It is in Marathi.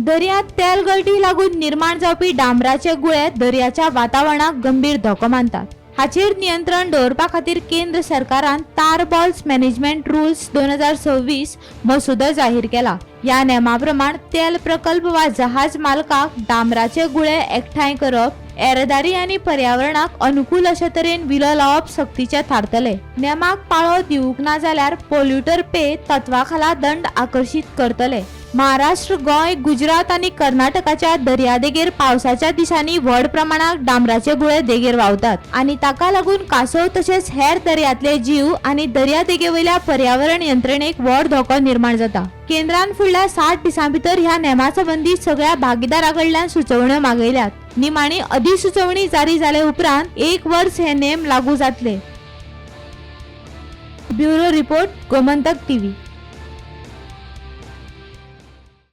दर्यांत तेल गळती लागून निर्माण जावपी डांबराचे गुळे दर्याच्या वातावरणाक गंभीर धोको मानतात। हाचेर नियंत्रण दवरपा खातीर केंद्र सरकारान तार बॉल्स मॅनेजमेंट रुल्स 2026 मसुदो जाहीर केला। या नेमा प्रमाण तेल प्रकल्प वा जहाज मालकाक डांबराचे गुळे एकठांय करप, येरादारी आनी पर्यावरणाक अनुकूल अशे तरेन विलो लावप सक्तीचे थारतले। नेमाक पाळो दिवूंक ना जाल्यार पोल्युटर पे तत्वा खाला दंड आकर्षित करतले। महाराष्ट्र, गोंय, गुजरात आनी कर्नाटकाच्या दर्यादेगेर पावसाच्या दिसांनी व्हड प्रमाणात डांबराचे गुळे देगेर व्हांवतात आनी ताका लागून कासव तशेंच हेर दर्यांतले जीव आनी दर्यादेगेवयल्या पर्यावरण यंत्रणेक व्हड धोको निर्माण जाता। केंद्रान फुडल्या 60 दिसां भितर ह्या नेमा संबंधी सगळ्या भागीदारांकडल्यान सुचोवण्यो मागयल्यात। निमाणी अधिसुचोवणी जारी जाले उपरांत 1 वर्स हे नेम लागू जातले। Bureau report, Gomantak TV.